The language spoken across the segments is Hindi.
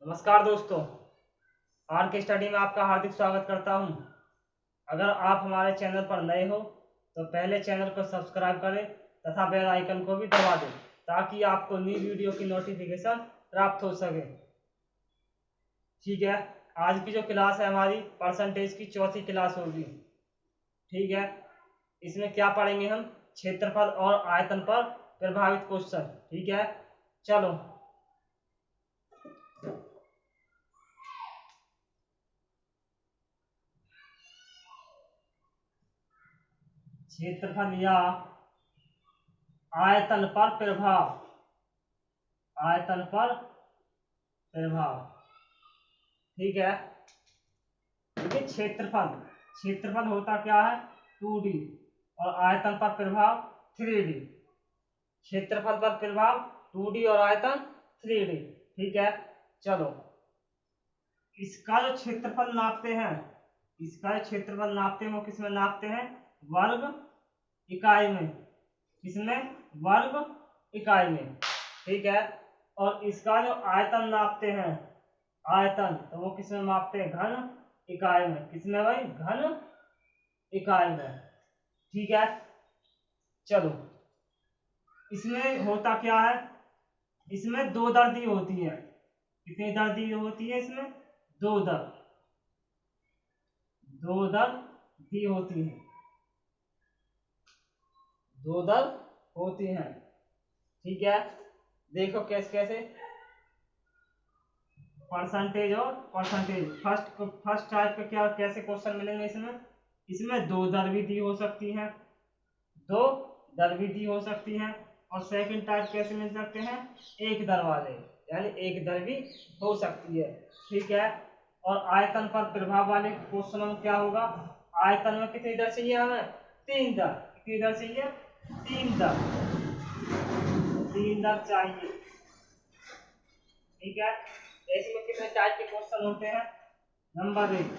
नमस्कार दोस्तों, आर के स्टडी में आपका हार्दिक स्वागत करता हूं। अगर आप हमारे चैनल पर नए हो तो पहले चैनल को सब्सक्राइब करें तथा बेल आइकन को भी दबा दें ताकि आपको न्यू वीडियो की नोटिफिकेशन प्राप्त हो सके। ठीक है, आज की जो क्लास है हमारी परसेंटेज की चौथी क्लास होगी। ठीक है, इसमें क्या पढ़ेंगे हम? क्षेत्रफल और आयतन पर प्रभावित क्वेश्चन। ठीक है, चलो क्षेत्रफल या आयतन पर प्रभाव, आयतन पर प्रभाव। ठीक है, देखिए क्षेत्रफल, क्षेत्रफल होता क्या है 2D और आयतन पर प्रभाव 3D। क्षेत्रफल पर प्रभाव 2D और आयतन 3D। ठीक है, चलो इसका जो क्षेत्रफल नापते हैं, इसका जो क्षेत्रफल नापते हैं वो किसमें नापते हैं? वर्ग इकाई में। किसमें? वर्ग इकाई में। ठीक है, और इसका जो आयतन नापते हैं, आयतन, तो वो किसमें मापते हैं? घन इकाई में। किसमें भाई? घन इकाई में। ठीक है, चलो इसमें होता क्या है, इसमें दो दर दी होती है। कितनी दर दी होती है इसमें? दो दर, दो दर दी होती है, दो दर होती हैं। ठीक है, देखो कैसे कैसे परसेंटेज और परसेंटेज। फर्स्ट टाइप का क्या कैसे क्वेश्चन मिलेंगे इसमें? इसमें दो दर भी दी हो सकती हैं, दो दर भी दी हो सकती हैं। और सेकंड टाइप कैसे मिल सकते हैं? एक दर वाले, यानी एक दर भी हो सकती है। ठीक है, और आयतन पर प्रभाव वाले क्वेश्चन में क्या होगा? आयतन में कितनी दर चाहिए हमें? तीन दर। कितनी दर चाहिए? तीन दर, तीन दर चाहिए। ठीक है, इसमें कितने टाइप के क्वेश्चन होते हैं? नंबर एक,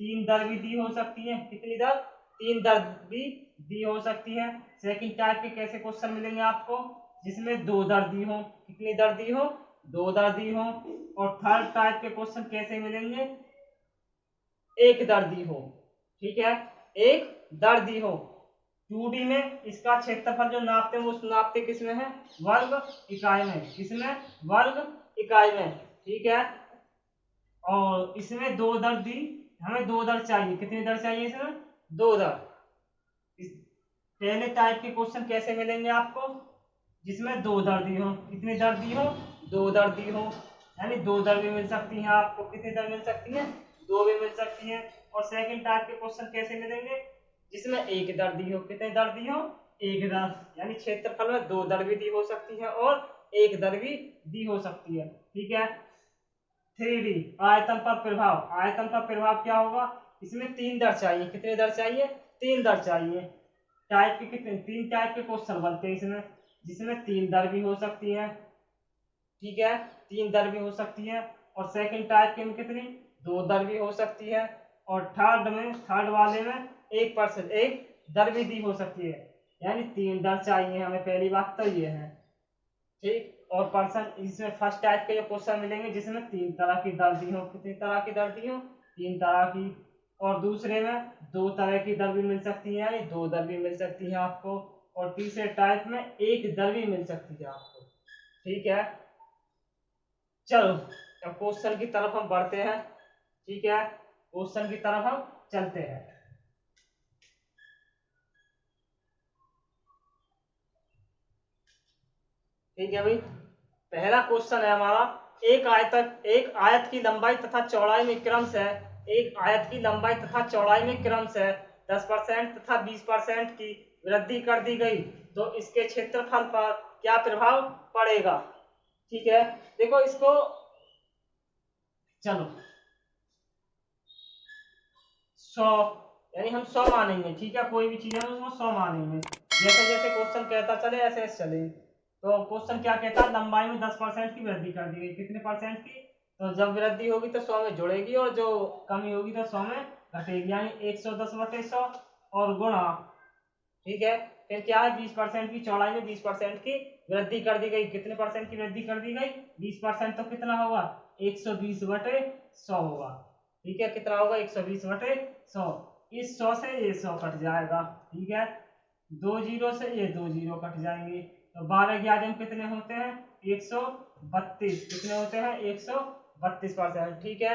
तीन दर भी दी हो सकती है। कितनी दर? तीन दर भी दी हो सकती है। सेकंड टाइप के कैसे क्वेश्चन मिलेंगे आपको? जिसमें दो दर दी हो। कितनी दर दी हो? दो दर दी हो। और थर्ड टाइप के क्वेश्चन कैसे मिलेंगे? एक दर दी हो। ठीक है, एक दर दी हो। 2D में इसका क्षेत्रफल जो नापते हैं वो नापते किसमें है? वर्ग इकाई में। किसमें? वर्ग इकाई में। ठीक है, और इसमें दो दर दी, हमें दो दर चाहिए। कितनी दर चाहिए इसमें? दो दर। इस पहले टाइप के क्वेश्चन कैसे मिलेंगे आपको? जिसमें दो दर दी हो। कितनी दर दी हो? दो दर दी हो, यानी दो दर भी मिल सकती है आपको। कितनी दर मिल सकती है? दो भी मिल सकती है। और सेकंड टाइप के क्वेश्चन कैसे मिलेंगे? जिसमें एक दर दी हो। कितनी दर दी हो? एक दर, यानी क्षेत्रफल में दो दर भी दी हो सकती है और एक दर भी दी हो सकती है। ठीक है, 3D आयतन पर प्रभाव। आयतन पर प्रभाव क्या होगा? इसमें तीन दर चाहिए। कितने दर चाहिए? तीन दर चाहिए। टाइप के कितने? तीन टाइप के क्वेश्चन बनते हैं इसमें, जिसमें तीन दर भी हो सकती है। ठीक है, तीन दर भी हो सकती है। और सेकंड टाइप के में कितनी? दो दर भी हो सकती है। और थर्ड वाले में एक दर भी दी हो सकती है, यानी तीन दर चाहिए हमें। पहली बात तो ये है। ठीक, और पर्सन इसमें फर्स्ट टाइप के जो क्वेश्चन मिलेंगे जिसमें तीन तरह की दर दी हो। कितनी तरह की दर दी हो? तीन तरह की। और दूसरे में दो तरह की दर भी मिल सकती है, यानी दो दर भी मिल सकती है आपको। और तीसरे टाइप में एक दर भी मिल सकती है आपको। ठीक है, चलो अब क्वेश्चन की तरफ हम बढ़ते हैं। ठीक है, क्वेश्चन की तरफ हम चलते हैं। ठीक है भाई, पहला क्वेश्चन है हमारा। एक आयत की लंबाई तथा चौड़ाई में क्रम से, एक आयत की लंबाई तथा चौड़ाई में क्रम से 10% तथा 20% की वृद्धि कर दी गई तो इसके क्षेत्रफल पर क्या प्रभाव पड़ेगा? ठीक है, देखो इसको, चलो 100, यानी हम 100 मानेंगे। ठीक है, कोई भी चीज है उसको 100 मानेंगे। जैसे जैसे क्वेश्चन कहता चले ऐसे ऐसे चले। तो क्वेश्चन क्या कहता है? लंबाई में 10% की वृद्धि कर दी गई। कितने परसेंट की? तो जब वृद्धि होगी तो 100 में जुड़ेगी और जो कमी होगी तो 100 में घटेगी, यानी 110/100 और गुणा। ठीक है, फिर क्या है? 20% की चौड़ाई में 20% की वृद्धि कर दी गई। कितने परसेंट की वृद्धि कर दी गई? 20%। तो कितना होगा? 120/100 होगा। ठीक है, कितना होगा? 120/100। इस 100 से ये 100 कट जाएगा। ठीक है, 2 जीरो से ये 2 जीरो कट जाएंगे। तो 12 11 कितने होते हैं? 132। कितने होते हैं? 132%। ठीक है,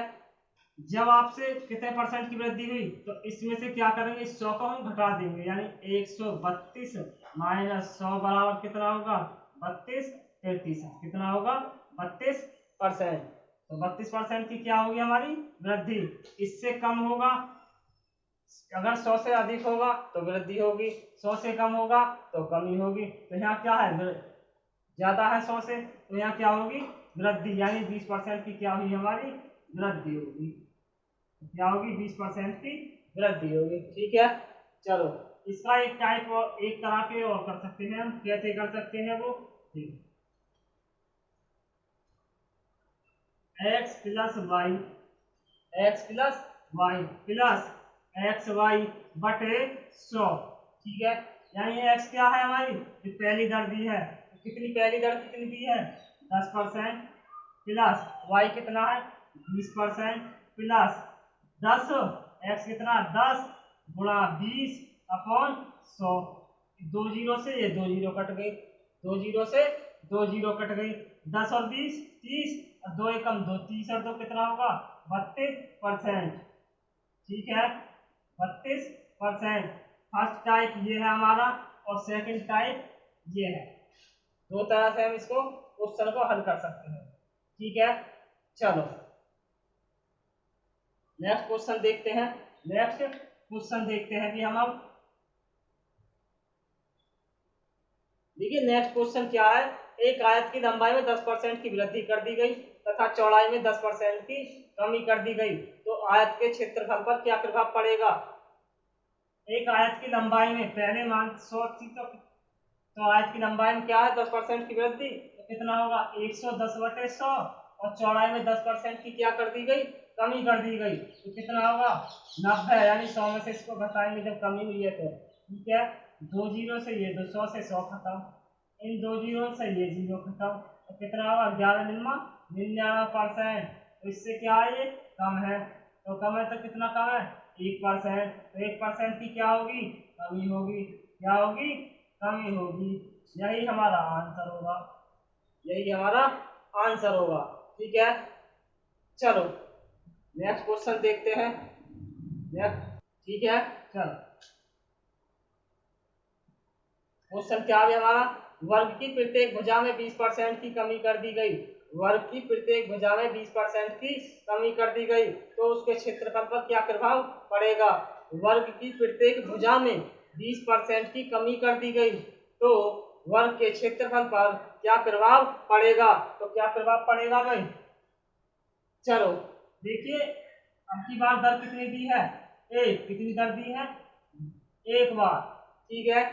जब आपसे कितने परसेंट की वृद्धि हुई तो इसमें से क्या करेंगे? 100 को हम घटा देंगे, यानी 132 माइनस 100 बराबर कितना होगा? 32/33। कितना होगा? 32%। तो 32% की क्या होगी हमारी वृद्धि? इससे कम होगा, अगर 100 से अधिक होगा तो वृद्धि होगी, 100 से कम होगा तो कमी होगी। तो यहाँ क्या है? ज्यादा है 100 से, तो यहाँ क्या होगी? वृद्धि, यानी 20% की क्या हुई? हमारी वृद्धि होगी। क्या होगी? 20% की वृद्धि होगी। ठीक है, चलो इसका एक टाइप और एक तरह के और कर सकते हैं हम। कैसे कर सकते हैं वो? ठीक, x plus Y, X plus Y plus X Y बटे 100। ठीक है, यानी x क्या है हमारी? ये पहली दर दी है। तो कितनी पहली दर कितनी दी है? 10% प्लस y कितना है? 20% प्लस 10, x कितना? 10 गुणा 20/100। 2 जीरो से ये 2 जीरो कट गई, 2 जीरो से 2 जीरो कट गई। 10 और 20 30, और 2 एकम 2, 30 और 2 कितना होगा? 32%। ठीक है, 32%। फर्स्ट टाइप ये है हमारा और सेकंड टाइप ये है। दो तरह से हम इसको क्वेश्चन को हल कर सकते हैं। ठीक है, चलो नेक्स्ट क्वेश्चन देखते हैं। नेक्स्ट क्वेश्चन देखते हैं कि हम अब देखिए नेक्स्ट क्वेश्चन क्या है? एक आयत की लंबाई में 10% की वृद्धि कर दी गई तथा चौड़ाई में 10% की कमी कर दी गई, तो आयत के क्षेत्रफल पर क्या प्रभाव पड़ेगा? एक आयत की लंबाई में पहले मान 100 थी, तो आयत की लंबाई में क्या है? 10% की वृद्धि, तो कितना होगा? 110/100। और चौड़ाई में 10% की क्या कर दी गई? कमी कर दी गई, तो कितना होगा? 90। यानी 100 में से इसको घटाएंगे जब कमी हुई है तो। ठीक है, 2 जीरो से ये 200 से 100 खत्म, इन 2 जीरो से ये जीरो खत्म, तो कितना होगा? 11 निन्मा 99%। तो इससे क्या है? ये कम है। तो कम है तो कितना कम है? 1%। तो 1% की क्या होगी? कमी होगी। क्या होगी? कमी होगी। यही हमारा आंसर होगा, यही हमारा आंसर होगा। ठीक है, चलो नेक्स्ट क्वेश्चन देखते हैं। नेक्स्ट, ठीक है, चलो क्वेश्चन क्या है हमारा? वर्ग की प्रत्येक भुजा में 20% की कमी कर दी गई। वर्ग की प्रत्येक भुजा में 20% की कमी कर दी गई, तो उसके क्षेत्रफल पर क्या प्रभाव पड़ेगा? वर्ग की प्रत्येक भुजा में 20% की कमी कर दी गई, तो वर्ग के क्षेत्रफल पर क्या प्रभाव पड़ेगा? तो क्या प्रभाव पड़ेगा भाई? चलो देखिए, अब की बार दर कितनी दी है? एक। कितनी दर दी है? एक बार। ठीक है,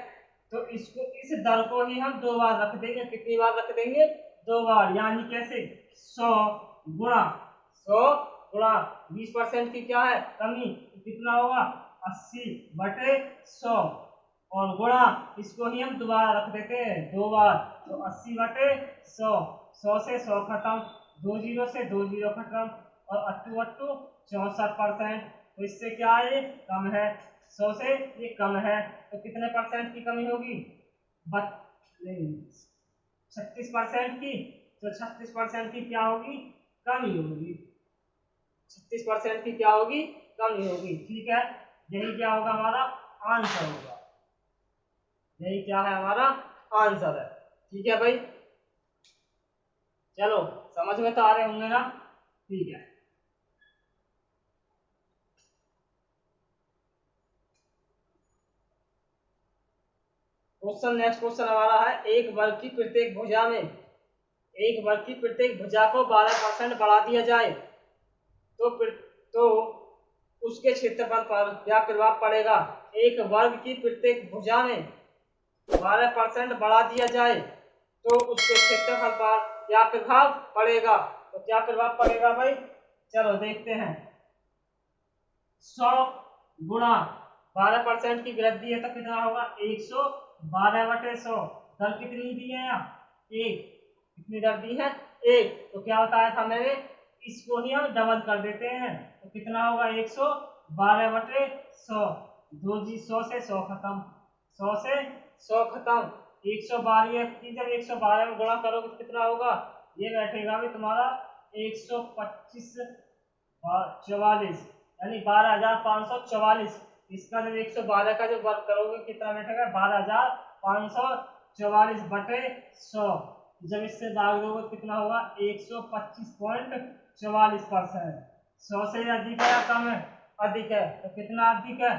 तो इसको इस दर को ही हम 2 बार रख देंगे। कितनी बार रख देंगे? 2 बार। यानी कैसे? 100 गुणा 100 गुणा 20% की क्या है? कमी, कितना होगा? 80/100। और गुणा इसको ही हम दोबारा रख देते हैं 2 बार, तो 80/100। 100 से 100 खत्म, 2 जीरो से 2 जीरो खत्म, और अट्टू अट्टू 64%। तो इससे क्या है? ये कम है, 100 से ये कम है। तो कितने परसेंट की कमी होगी? 36% की। तो 36% की क्या होगी? कमी होगी। 36% की क्या होगी? कमी होगी। ठीक है, यही क्या होगा? हमारा आंसर होगा। यही क्या है? हमारा आंसर है। ठीक है भाई, चलो समझ में तो आ रहे होंगे ना? ठीक है, क्वेश्चन नेक्स्ट क्वेश्चन हमारा है, एक वर्ग की प्रत्येक भुजा में, एक वर्ग की प्रत्येक भुजा को 12% बढ़ा दिया जाए, तो उसके क्षेत्रफल पर क्या प्रभाव पड़ेगा? एक वर्ग की प्रत्येक भुजा में 12% बढ़ा दिया जाए तो उसके क्षेत्रफल पर क्या प्रभाव पड़ेगा? तो क्या प्रभाव पड़ेगा भाई? चलो देखते हैं। 100 गुणा 12% की वृद्धि है तो कितना होगा? 112/100। दर कितनी दी है यहाँ? एक। कितनी दर दी है? एक। तो क्या बताया था मैंने, इसको ही हम डबल कर देते हैं तो कितना होगा 112/100। 2 जी 100 से 100 खत्म, 100 से 100 खत्म। 112 की जब 112 में गुणा करोगे तो कितना होगा, ये बैठेगा भी तुम्हारा 125 44, यानी 12,544। इसका जब 112 का जो वर्ग करोगे कितना बैठेगा 12,544/100। जब इससे भाग दोगे कितना होगा 125.44%। 100 से अधिक है या कम है? अधिक है। तो कितना अधिक है?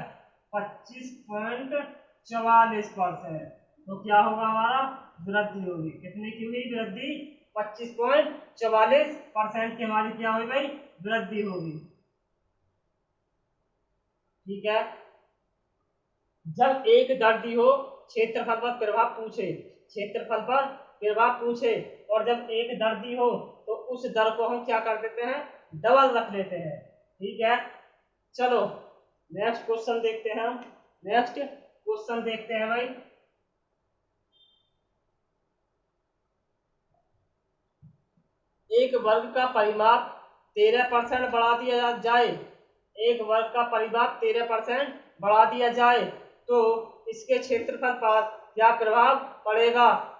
25.44%। तो क्या होगा हमारा, वृद्धि होगी। कितने की हुई वृद्धि? 25.44% की हमारी क्या हुई भाई, वृद्धि होगी। ठीक है। जब एक दर दी हो, क्षेत्रफल पर प्रभाव पूछे, क्षेत्रफल पर प्रभाव पूछे, और जब एक दर दी हो तो उस दर को हम क्या कर देते हैं, डबल रख लेते हैं। ठीक है। चलो नेक्स्ट क्वेश्चन देखते हैं हम। नेक्स्ट क्वेश्चन देखते हैं भाई। एक वर्ग का परिमाप 13% बढ़ा दिया जाए, एक वर्ग का परिमाप 13% बढ़ा दिया जाए तो इसके क्षेत्रफल पर क्या प्रभाव पड़ेगा?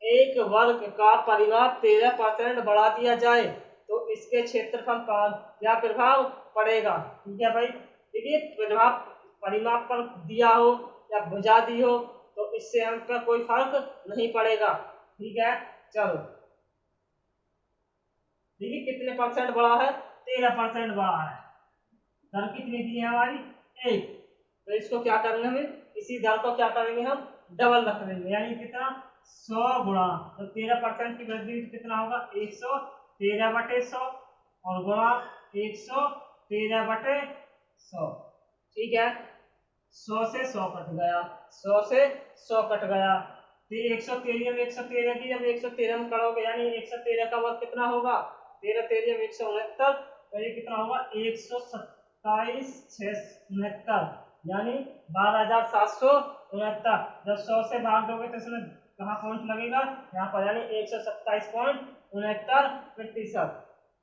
एक वर्ग का परिमाप 13% बढ़ा दिया जाए तो इसके क्षेत्रफल पर क्या प्रभाव पड़ेगा? ठीक है भाई। देखिए प्रभाव परिमाप पर दिया हो या भुजा दी हो तो इससे हम पर कोई फर्क नहीं पड़ेगा। ठीक है। चलो देखिए कितने परसेंट बढ़ा है, 13% बढ़ा है। दर कितनी दी है हमारी, एक। तो इसको क्या करेंगे हमें, इसी दर को क्या करेंगे हम, डबल रख देंगे, यानी कितना 100 गुणा, तो 13% की वृद्धि कितना होगा 113/100 और गुणा 113/100। ठीक है। 100 से 100 कट गया, 100 से 100 कट गया। फिर 113 में 113 की जब 113 में करोगे यानी 113 का वर्ग कितना होगा, 13 13 169। तो ये कितना होगा 127,669, यानी 12,769। जब 100 से भाग दोगे तो इसमें कहाँ पॉइंट लगेगा, यहाँ पर, यानी 127.69%।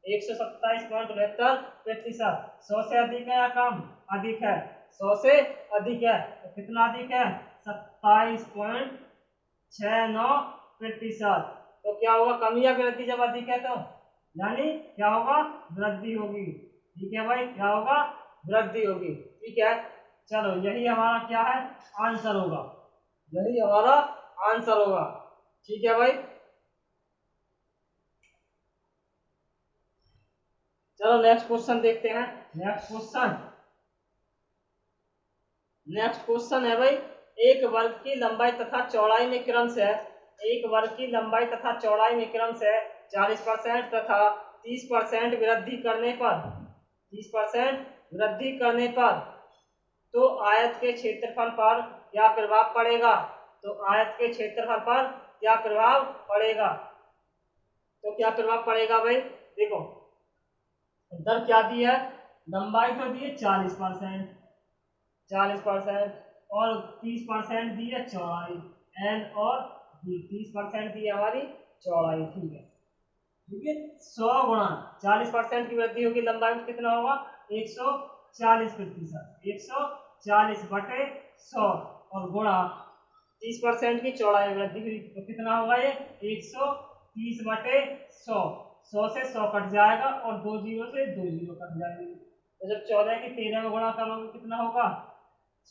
127.69%। 100 से अधिक है या कम, अधिक है। 100 से अधिक है तो कितना अधिक है, 27.69%। तो क्या होगा, कमी या वृद्धि जब अधिक है तो, यानी क्या होगा, वृद्धि होगी। ठीक है भाई, क्या होगा, वृद्धि होगी। ठीक है। चलो यही हमारा क्या है, आंसर होगा, यही हमारा आंसर होगा। ठीक है भाई। चलो नेक्स्ट क्वेश्चन देखते हैं। नेक्स्ट क्वेश्चन है भाई, एक वर्ग की लंबाई तथा चौड़ाई में क्रमशः, एक वर्ग की लंबाई तथा चौड़ाई में क्रमशः 40% तथा 30% वृद्धि करने पर, 30% वृद्धि करने पर तो आयत के क्षेत्रफल पर क्या प्रभाव पड़ेगा? तो आयत के क्षेत्रफल पर क्या प्रभाव पड़ेगा? तो क्या प्रभाव पड़ेगा भाई, देखो दर क्या दी है, लंबाई तो दी है 40%, 40% और 30% दी है चौड़ाई, एल और बी, 30% दी है हमारी चौड़ाई। ठीक है। ठीक है। 100 गुणा 40% की वृद्धि होगी लंबाई में, कितना होगा 140%, 140/100 और गुणा 30% की चौड़ाई में वृद्धि हुई तो कितना होगा ये 130/100। 100 से 100 कट जाएगा और 2 जीरो से 2 जीरो कट जाएंगे। तो जब 14 की 13 में गुणा करोगे कितना होगा,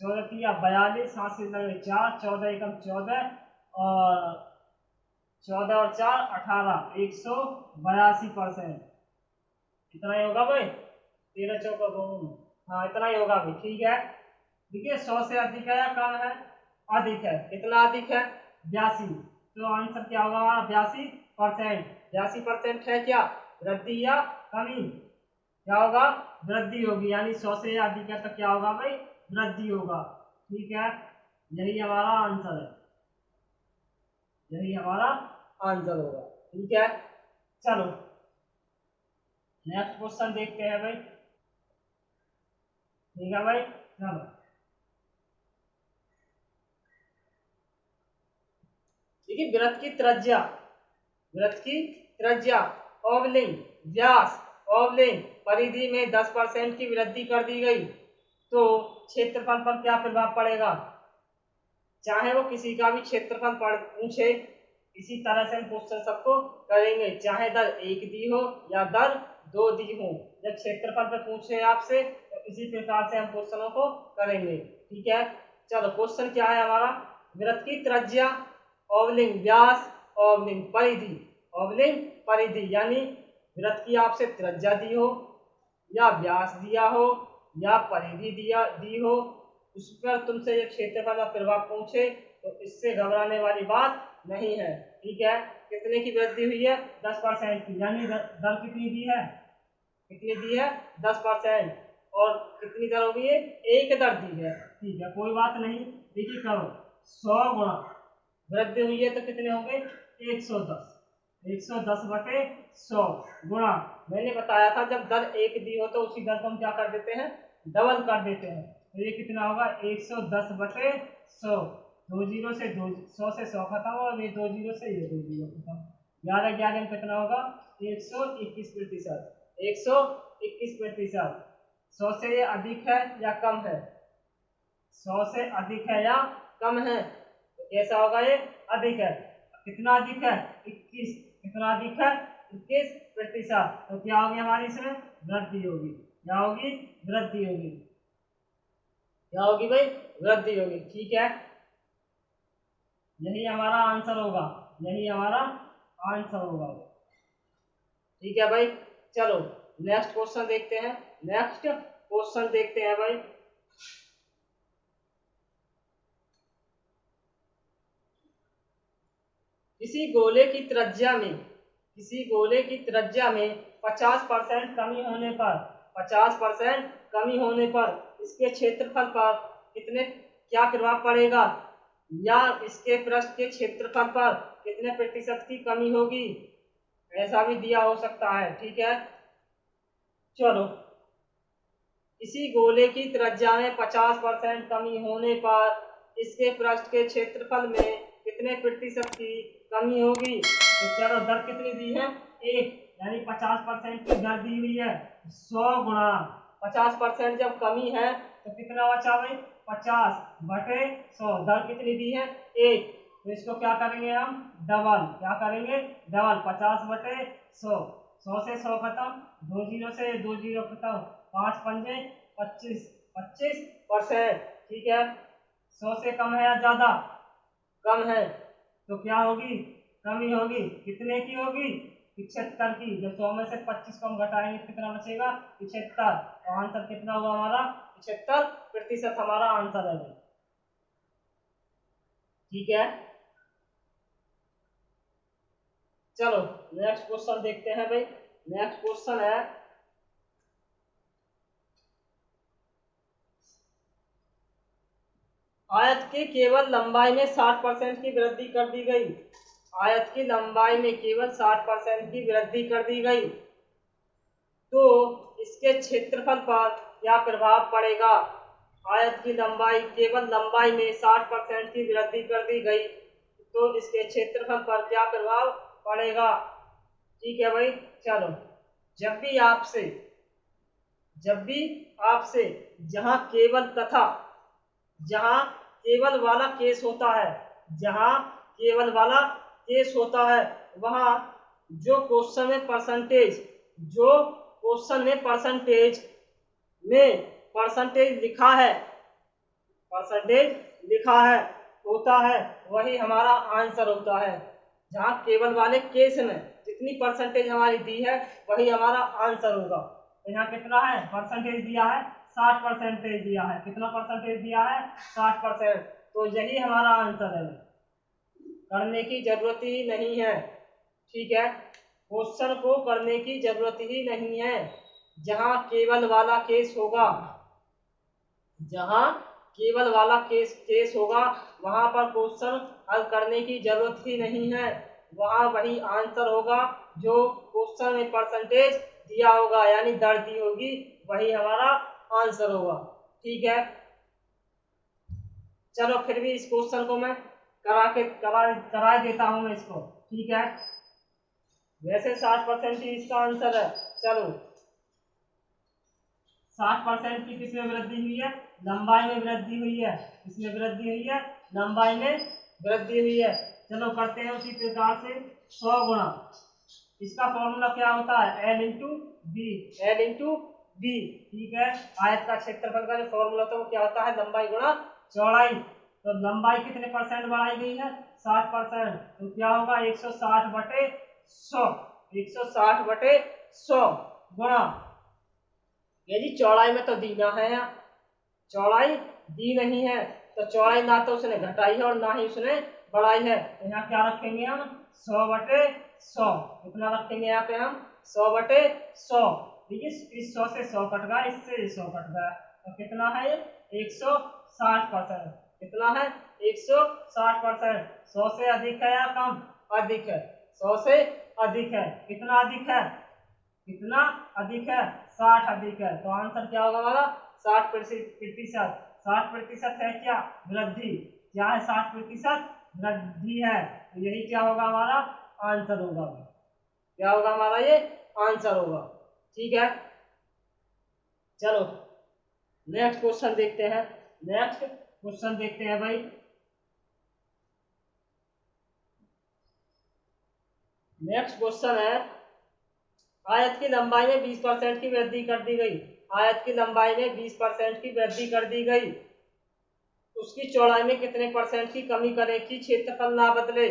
14 तिया 42, 7 से लगे 4, 14 एकम 14 और 14 और 4 18, 182%। इतना ही होगा भाई, 13 चौका 2, हाँ इतना ही होगा भाई। ठीक है। देखिए 100 से अधिक है या कम है, अधिक है। कितना अधिक है, 82। तो आंसर क्या होगा हमारा 82%। 82% है क्या, वृद्धि या कमी, क्या होगा, वृद्धि होगी, यानी 100 से अधिक है तो क्या होगा भाई, वृद्धि होगा। ठीक है। यही हमारा आंसर है, यही हमारा आंसर होगा। ठीक है। चलो नेक्स्ट क्वेश्चन देखते हैं भाई। ठीक है भाई। चलो देखिए वृत्त की त्रिज्या, वृत्त की त्रिज्या ऑवलिंग व्यास ऑवलिंग परिधि में 10% की वृद्धि कर दी गई तो क्षेत्रफल पर क्या प्रभाव पड़ेगा। चाहे वो किसी का भी क्षेत्रफल पूछे, इसी तरह से हम क्वेश्चन सबको करेंगे, चाहे दर 1 दी हो या दर 2 दी हो। जब क्षेत्रफल पे पूछे आपसे तो इसी प्रकार से हम क्वेश्चनों को करेंगे। ठीक है, चलो क्वेश्चन क्या है हमारा, वृत्त की त्रिज्या ऑवलिंग व्यास ऑवलिंग परिधि यानी वृत्त की आपसे त्रिज्या दी हो या व्यास दिया हो या परिधि दी हो, उस पर तुमसे ये क्षेत्रफल का प्रभाव पूछे तो इससे घबराने वाली बात नहीं है। ठीक है, कितने की वृद्धि हुई है, 10% की, यानी दर कितनी दी है, 10%, और कितनी दर होगी ये, 1 दर दी है। ठीक है, कोई बात नहीं, देखिए करो 100 गुणा वृद्धि हुई है तो कितने होंगे 110 बटे 100 गुणा, मैंने बताया था जब दर 1 दी हो तो उसी दर को हम क्या कर देते हैं, डबल कर देते हैं। तो ये कितना होगा 110 बटे 100, 2 जीरो से 100 से 100 खत्म और ये 2 जीरो से ये 2 जीरो खत्म, 11 में कितना होगा 121%, 121%। 100 से ये अधिक है या कम है, 100 से अधिक है या कम है, तो कैसा होगा ये अधिक है। कितना अधिक है 21, कितना अधिक है 21%, तो क्या होगी हमारी इसमें वृद्धि होगी, क्या होगी वृद्धि होगी, क्या होगी भाई वृद्धि होगी। ठीक है, यही हमारा आंसर होगा, यही हमारा आंसर होगा। ठीक है भाई, चलो नेक्स्ट क्वेश्चन देखते हैं, नेक्स्ट क्वेश्चन देखते हैं भाई। किसी गोले की त्रिज्या में 50% कमी होने पर 50% कमी होने पर इसके क्षेत्रफल पर कितने क्या प्रभाव पड़ेगा, या इसके पृष्ठ के क्षेत्रफल पर कितने प्रतिशत की कमी होगी, ऐसा भी दिया हो सकता है। ठीक है, चलो किसी गोले की त्रिज्या में 50% कमी होने पर इसके पृष्ठ के क्षेत्रफल में कितने प्रतिशत की कमी होगी, तो चलो दर कितनी दी है 1, यानी 50% की दर दी हुई है 100 गुणा 50% जब कमी है तो कितना बचा भाई 50 बटे 100, दर कितनी दी है 1, तो इसको क्या करेंगे हम डबल, क्या करेंगे डबल, 50 बटे 100, 100 से 100 खत्म, 2 जीरो से 2 जीरो खत्म, 5 पंजे 25, 25%। ठीक है, 100 से कम है या ज्यादा, कम है, तो क्या होगी कमी होगी, कितने की होगी 75 की, जब 100 में से 25 को हम घटाएंगे कितना बचेगा 75, तो आंसर कितना होगा हमारा 75% हमारा आंसर है। ठीक है, चलो नेक्स्ट क्वेश्चन देखते हैं भाई। नेक्स्ट क्वेश्चन है, आयत की केवल लंबाई में 60% की वृद्धि कर दी गई, आयत की लंबाई में केवल 60% की वृद्धि कर दी गई तो इसके क्षेत्रफल पर क्या प्रभाव पड़ेगा। आयत की लंबाई केवल लंबाई में 60% की वृद्धि कर दी गई तो इसके क्षेत्रफल पर क्या प्रभाव पड़ेगा। ठीक है भाई, चलो जब भी आपसे जहां केवल तथा जहां केवल वाला केस होता है, जहां केवल वाला केस होता है वहां जो क्वेश्चन में परसेंटेज लिखा है होता है वही हमारा आंसर होता है। जहां केवल वाले केस में जितनी परसेंटेज हमारी दी है वही हमारा आंसर होगा। तो यहाँ कितना है परसेंटेज दिया है 60% दिया है, कितना परसेंटेज दिया है 60%, तो यही हमारा आंसर है, करने की जरूरत ही नहीं है। ठीक है, क्वेश्चन को करने की जरूरत ही नहीं है, जहां केवल वाला केस होगा, जहां केवल वाला केस होगा वहां पर क्वेश्चन हल करने की जरूरत ही नहीं है, वहां वही आंसर होगा जो क्वेश्चन में परसेंटेज दिया होगा यानी दर दी होगी वही हमारा आंसर होगा। ठीक है, चलो फिर भी इस क्वेश्चन को मैं करा देता हूं मैं इसको। ठीक है, वैसे 60% ही इसका आंसर है। चलो 60% की किसमें वृद्धि हुई है? लंबाई में वृद्धि हुई है। किसमें वृद्धि हुई है? लंबाई में वृद्धि हुई है। चलो करते हैं उसी प्रकार से 100 गुणा, इसका फॉर्मूला क्या होता है? L into B, L into B. ठीक है, आयत का क्षेत्रफल का जो फॉर्मूला होता है वो क्या होता है? लंबाई गुणा चौड़ाई। तो लंबाई कितने परसेंट बढ़ाई गई है? 60%। तो क्या होगा? 160 बटे 100, 160 बटे 100 गुणा, ये जी चौड़ाई में तो दी ना है, यहाँ चौड़ाई दी नहीं है, तो चौड़ाई ना तो उसने घटाई है और ना ही उसने बढ़ाई है। तो यहाँ क्या रखेंगे हम? 100 बटे 100। कितना रखेंगे यहाँ पे हम? 100 बटे 100। देखिए इस 100 से 100 कट गया, इससे 100 कट गया, तो कितना है ये? 160%। कितना है? 160%। 100 से अधिक है या कम? अधिक है। 100 से अधिक है। कितना अधिक है? कितना अधिक है? 60 अधिक है। तो आंसर क्या होगा हमारा? 60%। 60% है क्या? वृद्धि। क्या है? 60% वृद्धि है। तो यही क्या होगा? हमारा आंसर होगा। क्या होगा हमारा? ये आंसर होगा। ठीक है, चलो नेक्स्ट क्वेश्चन देखते हैं। नेक्स्ट क्वेश्चन देखते हैं भाई। नेक्स्ट क्वेश्चन है, आयत की लंबाई में 20% की वृद्धि कर दी गई। आयत की लंबाई में 20% की वृद्धि कर दी गई, उसकी चौड़ाई में कितने परसेंट की कमी करें कि क्षेत्रफल ना बदले?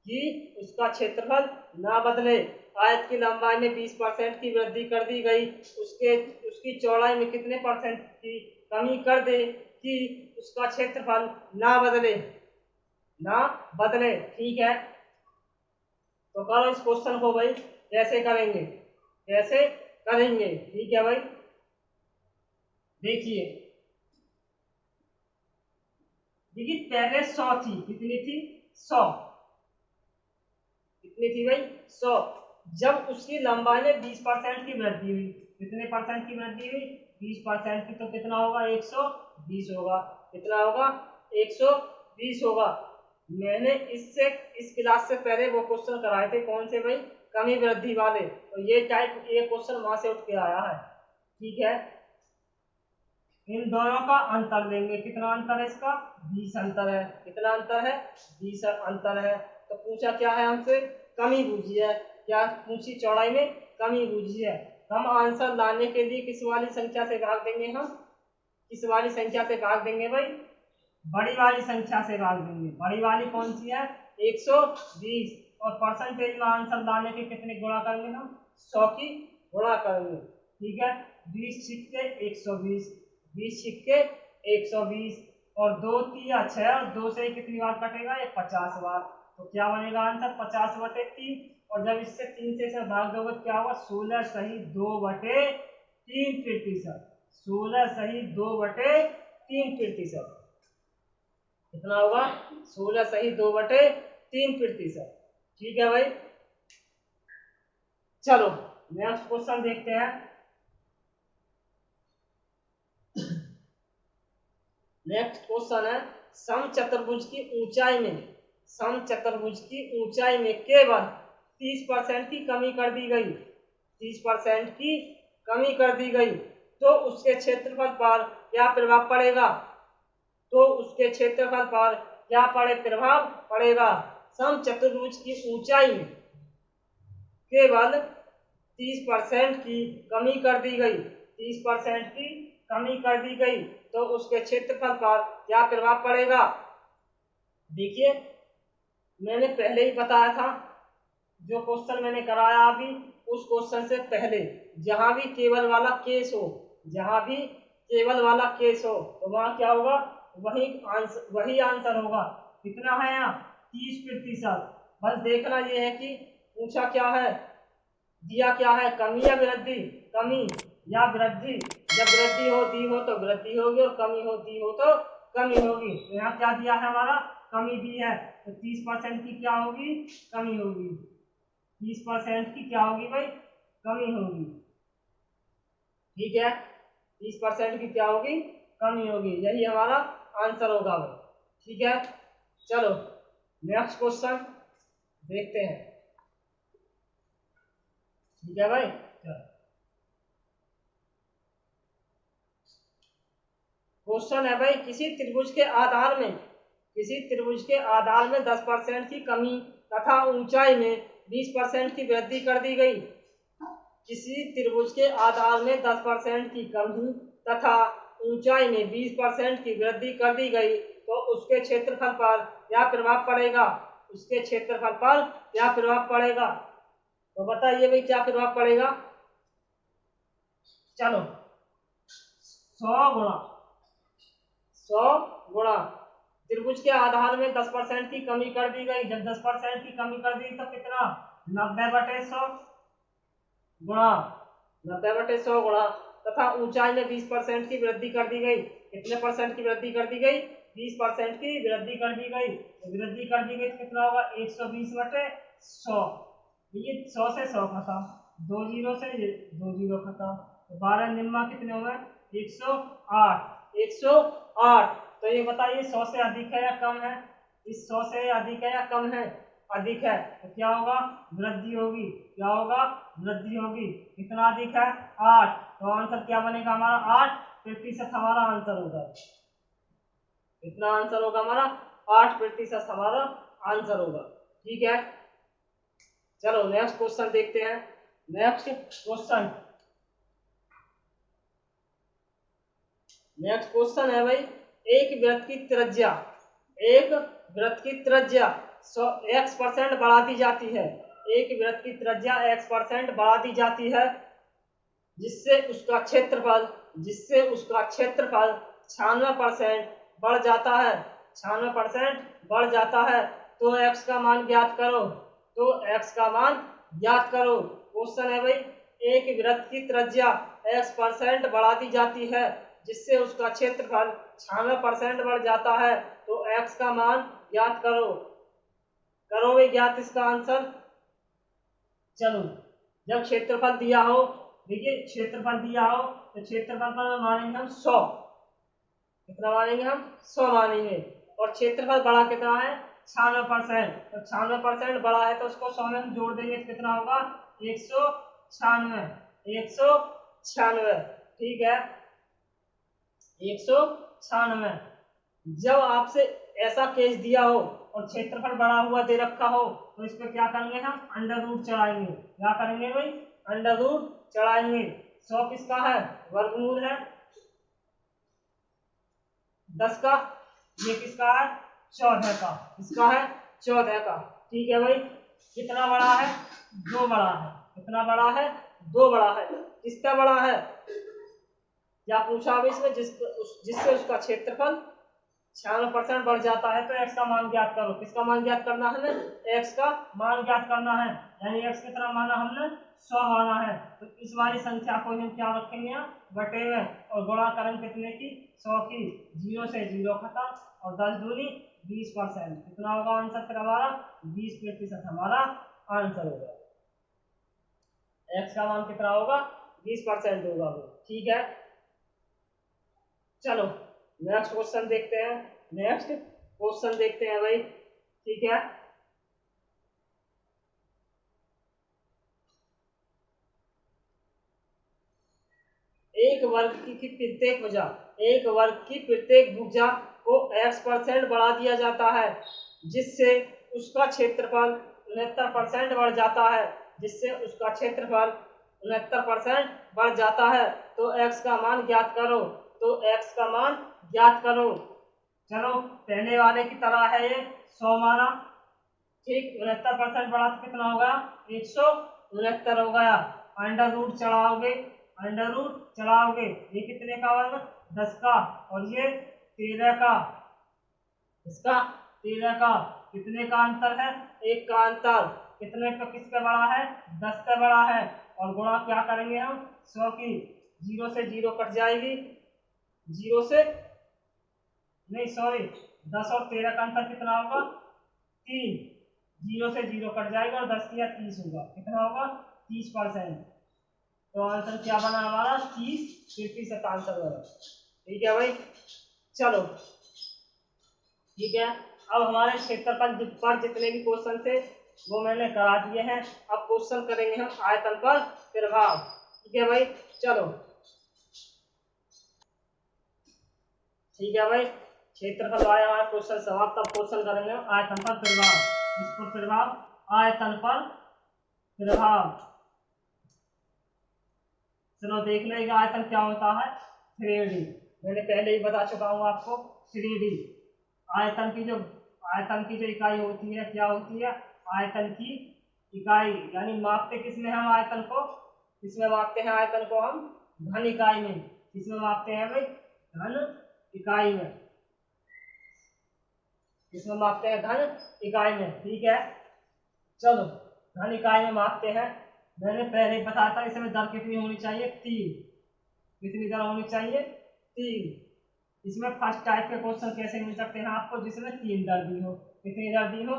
कि उसका क्षेत्रफल ना बदले। आयत की लंबाई में 20% की वृद्धि कर दी गई, उसकी चौड़ाई में कितने परसेंट की कमी कर दे कि उसका क्षेत्रफल ना बदले, ना बदले। ठीक है, तो करो इस क्वेश्चन को भाई, कैसे करेंगे, कैसे करेंगे? ठीक है भाई, देखिए देखिए पहले 100 थी, कितनी थी? 100। कितनी थी भाई? 100। जब उसकी लंबाई में 20% की वृद्धि हुई, कितने परसेंट की वृद्धि हुई? 20% की, तो कितना होगा? 120 होगा। कितना होगा? 120 होगा। मैंने इससे इस क्लास से पहले वो क्वेश्चन कराए थे, कौन से भाई? कमी वृद्धि वाले। तो ये क्वेश्चन वहां से उठ के आया है। ठीक है, इन दोनों का अंतर लेंगे। कितना अंतर है इसका? 20 अंतर है। कितना अंतर है? 20 अंतर है। तो पूछा क्या है हमसे? कमी बूझी है। क्या पूछी? चौड़ाई में कमी बूझी है। हम आंसर लाने के लिए किस वाली संख्या से भाग देंगे? हम किस वाली संख्या से भाग देंगे भाई? बड़ी वाली संख्या से भाग देंगे। बड़ी वाली कौन सी है? 120। और परसेंटेज में आंसर लाने के कितने गुणा करेंगे हम? 100 की गुणा करेंगे। ठीक है, 20 छिक्के 120, 20 छिक्के 120, और 2 तिया 6, और 2 से कितनी बार कटेगा? ये 50 बार। तो क्या बनेगा आंसर? 50 बटे 3। और जब इससे 3 से इसे भाग दोगे क्या होगा? 16 सही 2 बटे 3%। 16 सही 2 बटे 3%। कितना होगा? 16 सही 2 बटे 3%। ठीक है भाई, चलो नेक्स्ट क्वेश्चन देखते हैं। नेक्स्ट क्वेश्चन है, समचतुर्भुज की ऊंचाई में, समचतुर्भुज की ऊंचाई में केवल 30% की कमी कर दी गई, 30% की कमी कर दी गई, तो उसके क्षेत्रफल पर क्या प्रभाव पड़ेगा? तो उसके क्षेत्रफल पर क्या प्रभाव पड़ेगा? समचतुर्भुज की ऊंचाई में केवल 30% की कमी कर दी गई, 30% की कमी कर दी गई, तो उसके क्षेत्रफल पर क्या प्रभाव पड़ेगा? देखिए मैंने पहले ही बताया था, जो क्वेश्चन मैंने कराया अभी, उस क्वेश्चन से पहले जहां भी केवल वाला केस हो, जहां भी केवल वाला केस हो, तो वहां क्या होगा? वही आंसर होगा। कितना है यहाँ? 30%। बस देखना ये है कि पूछा क्या है, दिया क्या है? कमी या वृद्धि? कमी या वृद्धि? जब वृद्धि होती हो तो वृद्धि होगी, और कमी होती हो तो कमी होगी। तो यहाँ क्या दिया है हमारा? कमी दी है, तो 30% की क्या होगी? कमी होगी। 30% की क्या होगी भाई? कमी होगी। ठीक है, 30% की क्या होगी? कमी होगी। यही हमारा आंसर होगा भाई। ठीक है, चलो नेक्स्ट क्वेश्चन देखते हैं। ठीक है भाई। चलो क्वेश्चन है भाई, किसी त्रिभुज के आधार में 10% की कमी तथा ऊंचाई में 20% की वृद्धि कर दी गई। किसी त्रिभुज के आधार में 10% की कमी तथा ऊंचाई में 20% की वृद्धि कर दी गई तो उसके क्षेत्रफल पर क्या प्रभाव पड़ेगा? उसके क्षेत्रफल पर क्या प्रभाव पड़ेगा? तो बताइए भाई क्या प्रभाव पड़ेगा। चलो 100 गुणा त्रिभुज के आधार में 10% की कमी कर दी गई। जब 10% की कमी कर दी तो कितना, 90/100 गुणा 90/100 गुणा तथा ऊंचाई में 20% की वृद्धि कर दी गई। कितने परसेंट की वृद्धि कर दी गई? 20% की वृद्धि कर दी गई। तो वृद्धि कर दी गई तो कितना होगा, 120/100। ये 100 से 100 खत्म, 2 जीरो से 2 जीरो खत्म, तो 12 निम्मा कितने हुए, 108। 108। तो ये बताइए 100 से अधिक है या कम है? इस 100 से अधिक है या कम है? अधिक है, तो क्या होगा, वृद्धि होगी। क्या होगा, वृद्धि होगी। कितना अधिक है, 8। तो आंसर क्या बनेगा हमारा, 8% हमारा आंसर होगा। कितना आंसर होगा हमारा, 8% हमारा आंसर होगा। ठीक है, चलो नेक्स्ट क्वेश्चन देखते हैं। नेक्स्ट क्वेश्चन है भाई, एक वृत्त की त्रिज्या 100x% बढ़ा दी जाती है। एक वृत्त की त्रिज्या x% बढ़ा दी जाती है जिससे उसका क्षेत्रफल 96% बढ़ जाता है। 96% बढ़ जाता है। तो x का मान ज्ञात करो। क्वेश्चन है भाई, एक वृत्त की त्रिज्या x% बढ़ा दी जाती है जिससे उसका क्षेत्रफल 96% बढ़ जाता है। तो x का मान ज्ञात करो। करो भाई ज्ञात इसका आंसर। चलो जब क्षेत्रफल दिया हो, देखिए क्षेत्रफल दिया हो तो क्षेत्रफल पर मानेंगे हम 100। कितना मानेंगे हम, 100 मानेंगे। और क्षेत्रफल बड़ा कितना है, 96%। तो 96% बड़ा है तो उसको 100 में हम जोड़ देंगे तो कितना होगा, 196। 196, ठीक है, 196। जब आपसे ऐसा केस दिया हो और क्षेत्रफल बड़ा हुआ दे रखा हो तो इस पे क्या करेंगे हम, अंडर रूट चढ़ाएंगे। क्या करेंगे भाई, अंडर रूट चढ़ाएंगे। 100 किसका है, वर्गमूल है 10 का। ये किसका है, 14 का। किसका है, 14 का। ठीक है भाई, कितना बड़ा है, 2 बड़ा है। कितना बड़ा है, 2 बड़ा है। किसका बड़ा है, क्या पूछा अभी इसमें, जिससे उसका क्षेत्रफल 96% बढ़ जाता है। तो x का मान ज्ञात करो। किसका मान ज्ञात करना है हमें, x का मान ज्ञात करना है। यानी x कितना माना हमने, 100 माना है। तो इस वाली संख्या को हम क्या रखेंगे, बटे में, और गुणा करेंगे कितने की, 100 की। 0 से 0 खत्म, और 10 दूनी 20%। कितना होगा आंसर फिर हमारा, 20% हमारा आंसर होगा। x का मान कितना होगा, 20% होगा वो। ठीक है, चलो नेक्स्ट क्वेश्चन देखते हैं भाई। ठीक है, एक वर्ग की प्रत्येक भुजा को x% बढ़ा दिया जाता है जिससे उसका क्षेत्रफल 69% बढ़ जाता है। बढ़ जाता है। तो x का मान ज्ञात करो। चलो पहले वाले की तरह है ये, 100 माना, ठीक, 69% बढ़ा तो कितना होगा, 169 हो गया। अंडर रूट चढ़ाओगे, ये कितने का होगा, 10 का, और ये 13 का। इसका 13 का, कितने का अंतर है, 1 का अंतर। कितने पे किस पे बड़ा है, 10 पे बड़ा है। और गुणा क्या करेंगे हम, 100 की। 0 से 0 कट जाएगी, 0 से नहीं सॉरी 10 और 13 का अंतर कितना होगा, 3। 0 से 0 कट जाएगा और 10 किया 30 होगा। कितना होगा, 30%। तो आंसर क्या बना हमारा, 30% आंसर बना। ठीक है भाई, चलो ठीक है। अब हमारे क्षेत्रफल पर जितने भी क्वेश्चन थे वो मैंने करा दिए हैं। अब क्वेश्चन करेंगे हम आयतन पर प्रभाव। ठीक है भाई, चलो ठीक है भाई, क्षेत्रफल आया हमारा क्वेश्चन समाप्त। अब क्वेश्चन करेंगे आयतन पर प्रभाव। इस पर प्रभाव, आयतन पर प्रभाव। चलो देख लेगा आयतन क्या होता है। 3D मैंने पहले ही बता चुका हूँ आपको। 3D आयतन की जो इकाई होती है क्या होती है, आयतन की इकाई। यानी मापते किसमें हम आयतन को, किसमें मापते हैं आयतन को हम, घन इकाई में। किसमें मापते हैं भाई, घन इकाई में। किसमें मापते हैं, घन इकाई में। ठीक है, चलो घन इकाई में मापते हैं। मैंने पहले ही बताया था इसमें दर कितनी होनी चाहिए, 3। कितनी दर होनी चाहिए, 3। इसमें फर्स्ट टाइप के क्वेश्चन कैसे मिल सकते हैं आपको, जिसमें 3 दर दी हो। कितनी दर दी हो,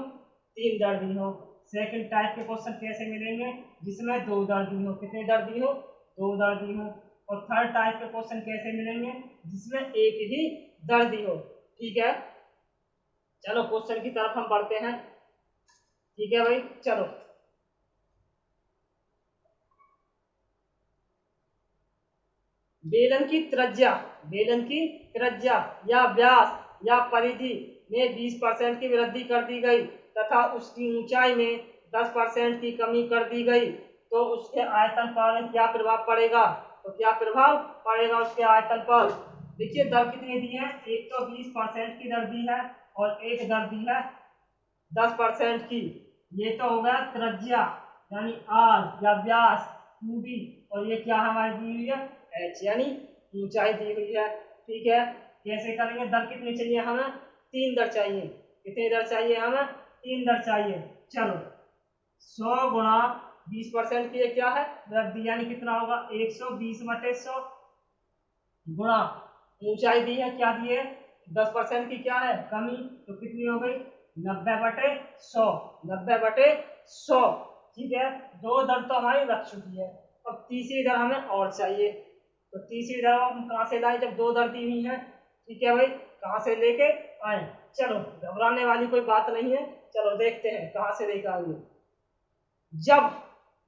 3 दर दी हो। सेकंड टाइप के क्वेश्चन कैसे मिलेंगे, जिसमें 2 दर दी हो। कितनी दर दी हो, 2 दर दी हो। और थर्ड टाइप के क्वेश्चन कैसे मिलेंगे, जिसमें एक ही दर दी हो। ठीक है, चलो क्वेश्चन की तरफ हम बढ़ते हैं। ठीक है भाई, चलो बेलन की त्रिज्या, या व्यास या परिधि में 20% की वृद्धि कर दी गई तथा उसकी ऊंचाई में 10% की कमी कर दी गई, तो उसके आयतन पर क्या प्रभाव पड़ेगा। तो क्या प्रभाव पड़ेगा उसके आयतन पर। देखिए दर कितनी दी है, एक तो 20% की दर दी है और एक दर दी है 10% की। ये तो हो गया त्रिज्या यानी आर या व्यास 2d, और ये क्या हमारी दी हुई है, एच यानी ऊंचाई दी हुई है। ठीक है, कैसे करेंगे, दर कितनी चाहिए हमें, 3 दर चाहिए। कितनी दर चाहिए हमें, 3 दर चाहिए। चलो 100 गुणा 20% की ये क्या है, वृद्धि, यानी कितना होगा 120/100 गुणा ऊंचाई दी है, क्या दी है 10% की क्या है, कमी, तो कितनी हो गई 90/100। 90/100। ठीक है, 2 दर तो हमारी रख चुकी है। अब तीसरी दर हमें और चाहिए, तो तीसरी दर हम कहाँ से लाए, जब 2 दर दी हुई है। ठीक है भाई, कहाँ से लेके आए, चलो घबराने वाली कोई बात नहीं है। चलो देखते हैं कहाँ से लेकर आएंगे। जब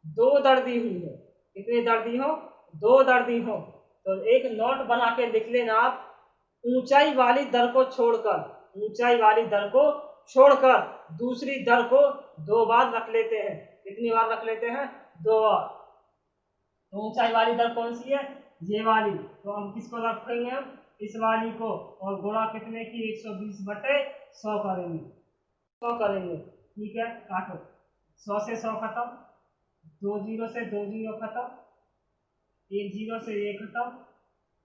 2 दर दी हुई है, कितनी दर दी हो, 2 दर दी हो, तो एक नोट बना के लिख लेना आप, ऊंचाई वाली दर को छोड़कर, ऊंचाई वाली दर को छोड़कर दूसरी दर को 2 बार रख लेते हैं। कितनी बार रख लेते हैं, 2 बार। तो ऊंचाई वाली दर कौन सी है, ये वाली, तो हम किसको रखेंगे, हम इस वाली को, और गुणा कितने की 120/100 करेंगे, 100 करेंगे। ठीक है, काटो, 100 से 100 खत्म, 2 जीरो से 2 जीरो खत्म, 1 जीरो से 1 खत्म,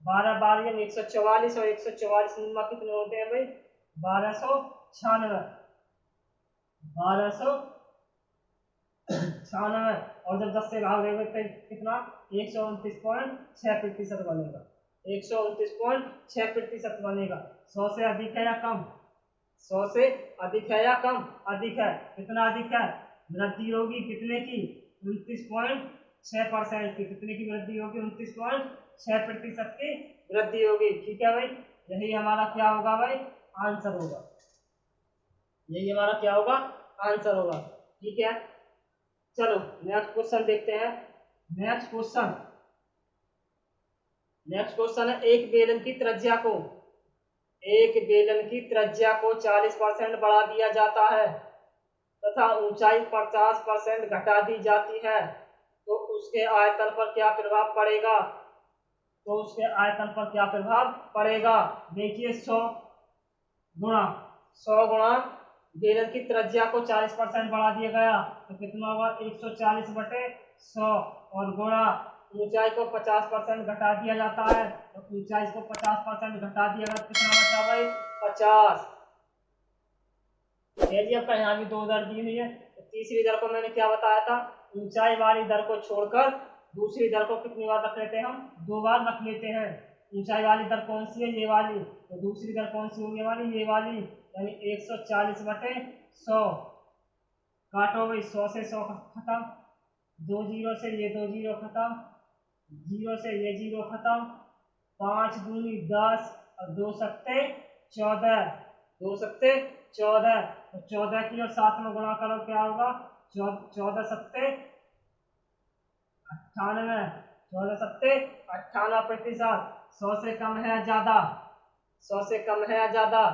12 बार 144, और 144 नंबर कितने होते हैं भाई, 1296। 1296, और जब 10 से भाग देंगे तो कितना 129.6% बनेगा। 129.6% बनेगा। 100 से अधिक है या कम, 100 से अधिक है या कम, अधिक है। कितना अधिक है, वृद्धि होगी कितने की, 29.6% की। कितने की वृद्धि होगी, 29.6% की वृद्धि होगी। ठीक है भाई, यही हमारा क्या होगा भाई, आंसर होगा। यही हमारा क्या होगा, आंसर होगा। ठीक है, चलो नेक्स्ट क्वेश्चन देखते हैं। नेक्स्ट क्वेश्चन है, एक बेलन की त्रिज्या को 40% बढ़ा दिया जाता है तथा ऊंचाई 50% घटा दी जाती है, तो उसके आयतन पर क्या प्रभाव पड़ेगा। देखिए 100 गुणा बेलन की त्रिज्या को 40% बढ़ा दिया गया, तो कितना होगा 140/100, और गुणा ऊंचाई को 50% घटा दिया जाता है, तो ऊंचाई को 50% घटा दिया गया, कितना बचा भाई 50। आपका यहाँ भी 2 दर दी हुई है, तो तीसरी दर को मैंने क्या बताया था, ऊंचाई वाली दर को छोड़कर दूसरी दर को कितनी बार रख लेते हैं हम, 2 बार रख लेते हैं। ऊंचाई वाली दर कौन सी है, ये वाली, तो दूसरी दर कौन सी होगी हमारी, ये वाली, यानी 140/100। काटो भाई, 100 से 100 खत्म, 2 जीरो से ये 2 जीरो खत्म, 0 से ये 0 खत्म, 5 दूनी 10, और 2 सत्ते 14, 2 सत्ते 14, तो 14 की और 7 में गुणा करो क्या होगा 14 सत्ते 98, 14 सत्ते 98%। 100 से कम है या ज्यादा, 100 से कम है या ज्यादा,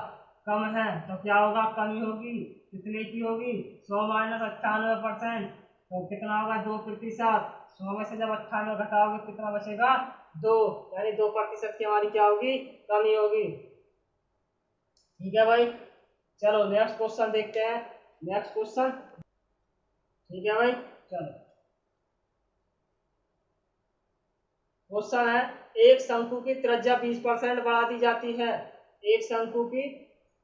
कम है तो क्या होगा, कमी होगी। कितने की होगी, 100 माइनस 98%, तो कितना होगा, 2%। 100 में से जब 98 घटाओगे कितना बचेगा, 2, यानी 2% की हमारी क्या होगी, कमी होगी। ठीक है भाई, चलो नेक्स्ट क्वेश्चन देखते हैं। नेक्स्ट क्वेश्चन, ठीक है भाई, चलो क्वेश्चन है, एक शंकु की त्रिज्या 20% बढ़ा दी जाती है। एक शंकु की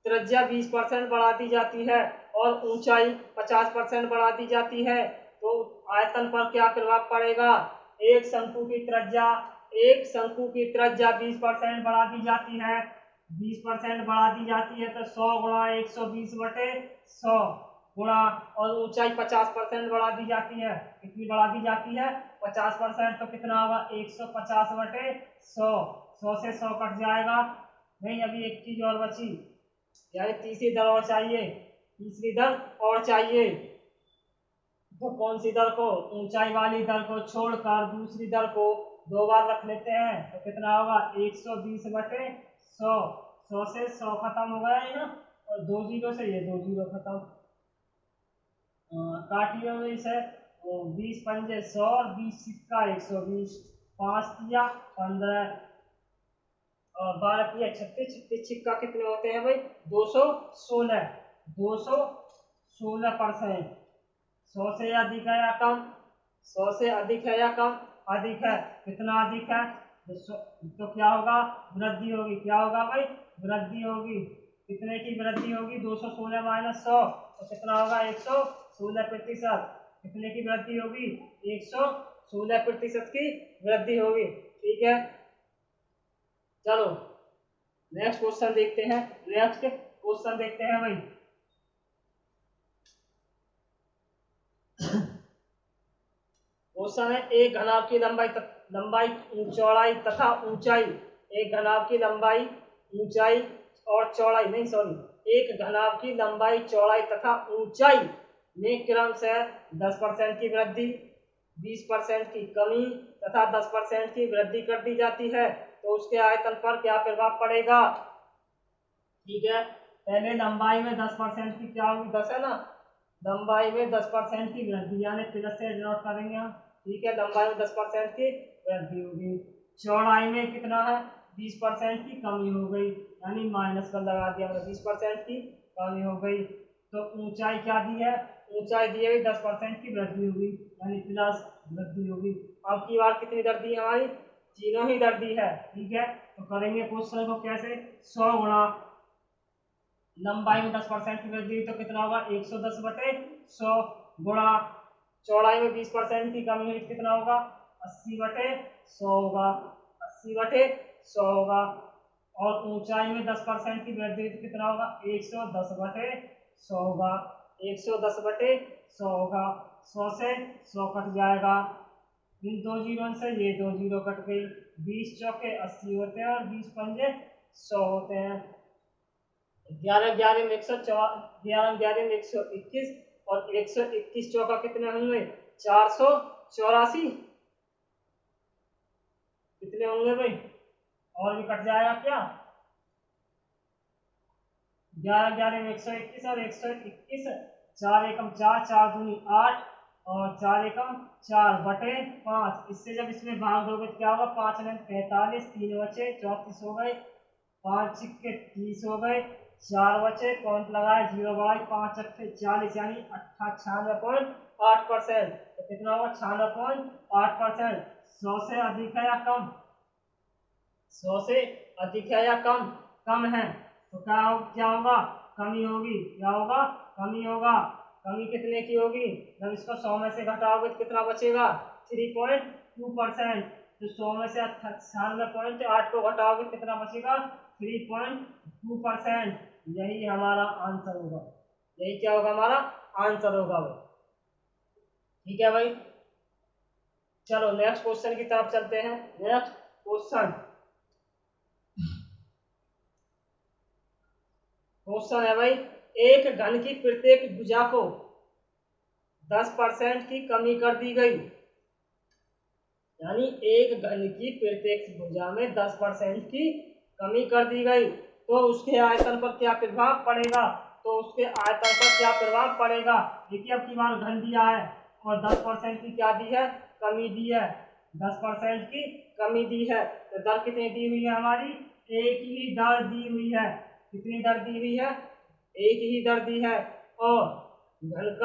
त्रिज्या 20% बढ़ा दी जाती है और ऊंचाई 50% बढ़ा दी जाती है, तो आयतन पर क्या प्रभाव पड़ेगा। एक शंकु की त्रिज्या, एक शंकु की त्रिज्या 20% बढ़ा दी जाती है, 20% बढ़ा दी जाती है, तो 100 गुणा 120 बटे 100 गुणा, और ऊंचाई 50% बढ़ा दी जाती है। कितनी बढ़ा दी जाती है, 50%, तो कितना होगा, 150 बटे 100। 100 से 100 कट जाएगा, नहीं अभी एक चीज और बची, यानी तीसरी दर और चाहिए, तीसरी दर और चाहिए। तो कौन सी दर को, ऊंचाई वाली दर को छोड़कर दूसरी दर को 2 बार रख लेते हैं, तो कितना होगा, 120 बटे 100। 100 से 100 खत्म हो गया है ना, और 2 जीरो से ये 2 जीरो खत्म, काटियो में से 20 पंजे 100 और 20 सिक्का 120, 5 किया 15 और 12 किया 36, 36 सिक्का कितने होते हैं भाई, 216, 216%। 100 से अधिक है या कम, 100 से अधिक है या कम, अधिक है। कितना अधिक है, तो क्या होगा, वृद्धि होगी। क्या होगा भाई, वृद्धि होगी। कितने की वृद्धि होगी, 216 माइनस 100, तो कितना होगा, 116%। कितने की वृद्धि होगी, 116% की वृद्धि होगी। ठीक है, चलो नेक्स्ट क्वेश्चन देखते हैं। नेक्स्ट क्वेश्चन देखते हैं भाई, क्वेश्चन है, एक घनाभ की लंबाई चौड़ाई तथा ऊंचाई, एक घनाभ की लंबाई ऊंचाई और चौड़ाई नहीं सॉरी एक घनाभ की लंबाई चौड़ाई तथा ऊंचाई में क्रम से 10% की वृद्धि, 20% की कमी तथा 10% की वृद्धि कर दी जाती है, तो उसके आयतन पर क्या प्रभाव पड़ेगा। ठीक है, पहले लंबाई में 10% की क्या होगी, 10 है ना, लंबाई में 10% की वृद्धि, यानी प्लस से डिनोट करेंगे हम। ठीक है, लंबाई में 10% की वृद्धि होगी। चौड़ाई में कितना है, 20% की कमी हो गई, यानी माइनस कर लगा दिया हमने, 20% की कमी हो गई। तो ऊंचाई क्या दी है, ऊंचाई दी है 10% की वृद्धि होगी, यानी प्लस वृद्धि होगी। अब की बार कितनी दर दी है हमारी, तीनों ही दर दी है। ठीक है, तो करेंगे क्वेश्चन को कैसे, 100 गुणा लंबाई में 10% की वृद्धि, तो कितना होगा, 110 बटे 100 गुणा चौड़ाई में 20% की कमी हुई, कितना होगा, 80 बटे 100 होगा, 80 बटे 100 होगा। और ऊंचाई में 10% की वृद्धि, तो कितना होगा, 110 बटे 100 होगा, 110 बटे 100 होगा। 100 से 100 कट जाएगा, इन 2 जीरो से ये 2 जीरो कट गई, 20 चौके 80 होते हैं और 20 पंजे 100 होते हैं। 11 11 में 11 11 में 121 और 121 चौका कितने होंगे, 484, कितने होंगे भाई, और भी कट जाएगा क्या, 11 11 में 121 और 121, 4 एकम 4, 4 दूनी 8 और 4 एकम 4 बटे 5। इससे जब इसमें भाग दोगे तो क्या होगा, 5 में 45, 3 बचे 34 हो गए, 5 सिक्के 30 हो गए, 4 बचे पॉइंट लगाए, 0 बढ़ाई, 5 अट्ठे 40, यानी 96.8%। तो कितना होगा, 96.8%। 100 से अधिक है या कम, 100 से अधिक है या कम, कम है, तो क्या होगा, कमी होगी। क्या होगा, कमी होगा। कमी कितने की होगी, जब इसको 100 में से घटाओगे तो कितना बचेगा, 3.2%। तो 100 में से 98.8 को घटाओगे कितना बचेगा, 3.2%। यही हमारा आंसर होगा, यही क्या होगा, हमारा आंसर होगा भाई। ठीक है भाई, चलो नेक्स्ट क्वेश्चन की तरफ चलते हैं। नेक्स्ट क्वेश्चन, क्वेश्चन है भाई, एक घन की प्रत्येक भुजा को 10% की कमी कर दी गई, यानी एक घन की प्रत्येक भुजा में 10% की कमी कर दी गई, तो उसके आयतन पर क्या प्रभाव पड़ेगा, तो उसके आयतन पर क्या प्रभाव पड़ेगा। देखिए अब की बार घन दिया है और 10% की क्या दी है, कमी दी है, 10% की कमी दी है, तो दर कितनी दी हुई है हमारी, एक ही दर दी हुई है। कितनी दर दी हुई है, एक ही दर दी है। और घन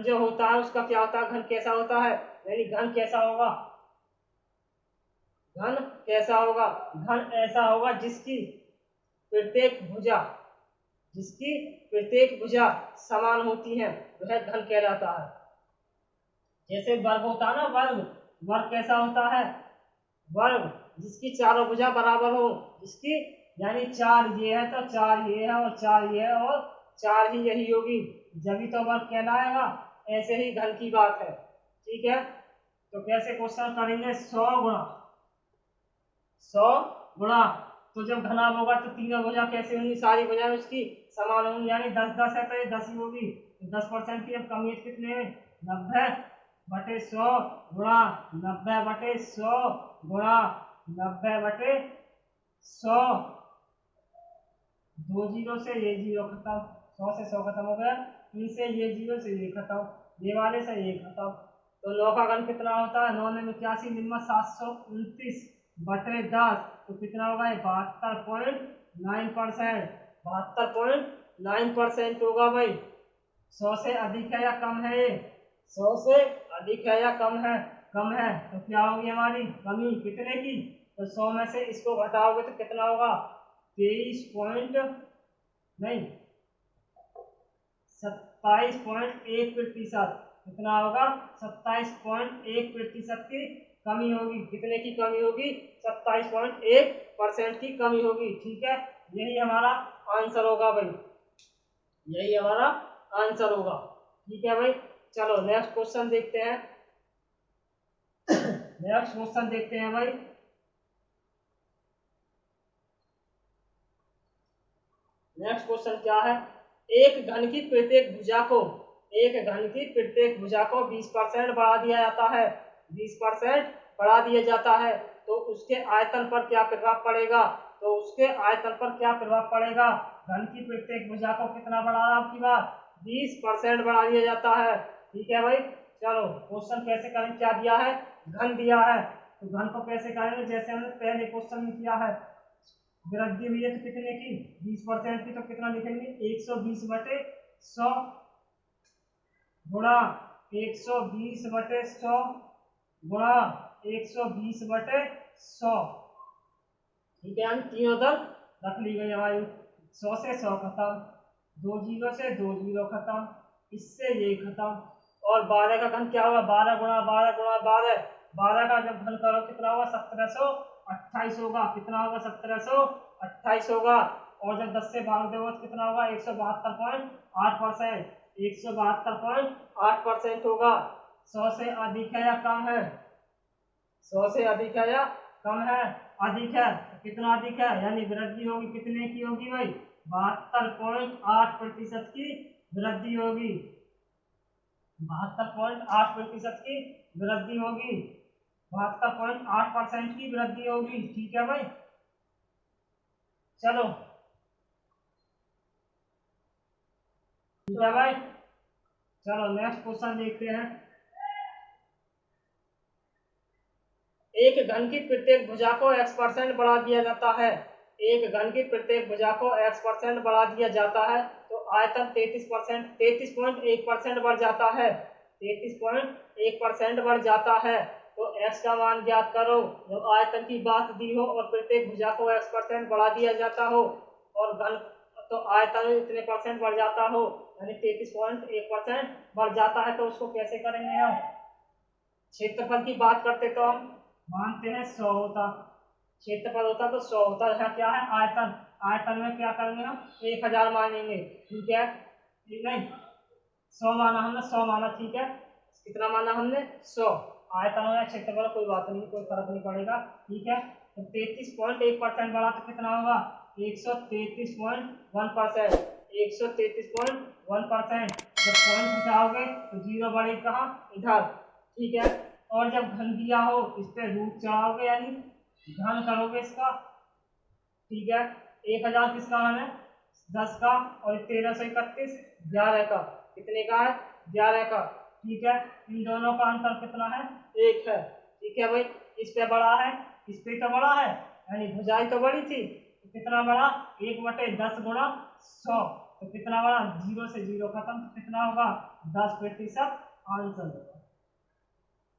जो होता है उसका क्या होता है, घन कैसा होता है, यानी घन कैसा होगा, घन कैसा होगा, घन ऐसा होगा जिसकी प्रत्येक भुजा समान होती है, वह घन कहलाता है। जैसे वर्ग होता है ना, वर्ग कैसा होता है, वर्ग जिसकी चारों भुजा बराबर हो, जिसकी यानी 4 ये है तो 4 ये है और 4 ये है और 4 ही यही होगी, जभी तो वर्ग कहलाएगा। ऐसे ही घन की बात है, ठीक है। तो कैसे क्वेश्चन करेंगे, 100 गुणा, तो जब घना होगा तो तीनों भुजा कैसे होंगी, सारी भुजाएं उसकी समान होंगी, यानी 10-10 है तो ये 10 ही होगी, 10% की अब कमी कितने में, 90/100 गुणा 90/100 गुणा 90/100, 2 जीरो से ये जीरो खत्म, 100 से 100 खत्म हो गया, इनसे ये जीरो से ये खत्म, ये वाले से ये खत्म, तो 9 का घन कितना होता है, 9 में 81, निम्न 729/10, तो कितना होगा, 72.9%, 72.9% होगा भाई। 100 से अधिक है या कम है, ये 100 से अधिक है या कम है, कम है, तो क्या होगी हमारी कमी कितने की, तो 100 में से इसको घटाओगे तो कितना होगा, 27.1%, कितना होगा, 27.1% की कमी होगी, कितने की कमी होगी, 27.1% की कमी होगी, ठीक है। यही हमारा आंसर होगा भाई, यही हमारा आंसर होगा, ठीक है भाई। चलो नेक्स्ट क्वेश्चन देखते हैं, नेक्स्ट क्वेश्चन देखते हैं भाई। नेक्स्ट क्वेश्चन क्या है, एक घन की प्रत्येक भुजा को 20% बढ़ा दिया जाता है, 20% बढ़ा दिया जाता है, तो उसके आयतन पर क्या प्रभाव पड़ेगा, तो उसके आयतन पर क्या प्रभाव पड़ेगा, घन की प्रत्येक भुजा को कितना बढ़ा, आपकी बात 20% बढ़ा दिया जाता है, ठीक है भाई। चलो क्वेश्चन कैसे करें, क्या दिया है, घन दिया है, तो घन को कैसे करेंगे, जैसे हमने पहले क्वेश्चन में किया है, वृद्धि हुई है तो कितने की, 20% की, तो कितना लिखेंगे, 120/100 गुणा 120/100 गुणा 120/100, ठीक है, यानी तीनों दर रख ली गई हमारी, 100 से 100 खत्म, 2 जीरो से 2 जीरो खत्म, इससे ये खत्म, और 12 का घन क्या होगा, 12 गुणा 12 गुणा 12, 12 का जब घन करो कितना होगा, 1728 होगा, कितना होगा, 1728 होगा, और जब 10 से भाग दोगे तो कितना होगा, 172.8%, 172.8% होगा। 100 से अधिक है या कम है, 100 से अधिक है या कम है, अधिक है, तो कितना अधिक है, यानी वृद्धि होगी, कितने की होगी भाई, 72.8% की वृद्धि होगी, 72.8% की वृद्धि होगी, 72.8% की वृद्धि होगी, ठीक है भाई। चलो ठीक है भाई, चलो नेक्स्ट क्वेश्चन देखते हैं। एक घन की प्रत्येक भुजा को x% बढ़ा दिया जाता है, एक घन की प्रत्येक भुजा को x% बढ़ा दिया जाता है, तो आयतन 33.1% बढ़ जाता है, 33.1% बढ़ जाता है, तो x का मान ज्ञात करो, जब आयतन की बात दी हो और प्रत्येक भुजा को x% बढ़ा दिया जाता हो, और घन तो आयतन इतने परसेंट बढ़ जाता हो, यानी 33.1% बढ़ जाता है, तो उसको कैसे करेंगे हम, क्षेत्रफल की बात करते तो हम मानते हैं 100 होता, क्षेत्रफल होता तो 100 होता है, क्या है आयतन, आयतन में क्या करेंगे हम 1000 मानेंगे, ठीक है, ठीक नहीं 100 माना हमने, 100 माना, ठीक है, कितना माना हमने 100, आयतन हो या क्षेत्रफल कोई बात नहीं, कोई फर्क नहीं पड़ेगा, ठीक है। तो 33.1% बढ़ा तो कितना होगा, 133.1%, 133.1%, जब पॉइंट हटाओगे तो 0 बढ़ेगा कहाँ, इधर, ठीक है। और जब घन दिया हो इस पे रूट चढ़ाओगे यानी घन करोगे इसका, ठीक है। 1000 किसका घन है, 10 का, और 1331 11 का, कितने का है, 11 का, ठीक है। इन दोनों का अंतर कितना है, 1 है, ठीक है भाई। इस पे बड़ा है, इस पे तो बड़ा है, यानी भुजाई तो बड़ी थी, तो कितना बड़ा, 1/10 गुणा 100, तो कितना बड़ा, 0 से 0 खत्म, तो कितना होगा, 10% आंसर होगा।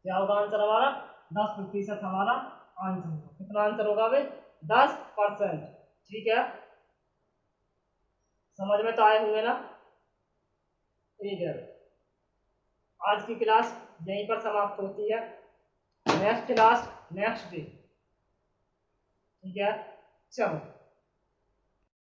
क्या होगा आंसर हमारा, 10% हमारा आंसर होगा। कितना आंसर होगा भाई, 10%, ठीक है। समझ में तो आए होंगे ना, ठीक है। आज की क्लास यहीं पर समाप्त होती है। नेक्स्ट क्लास नेक्स्ट डे, ठीक है, चलो।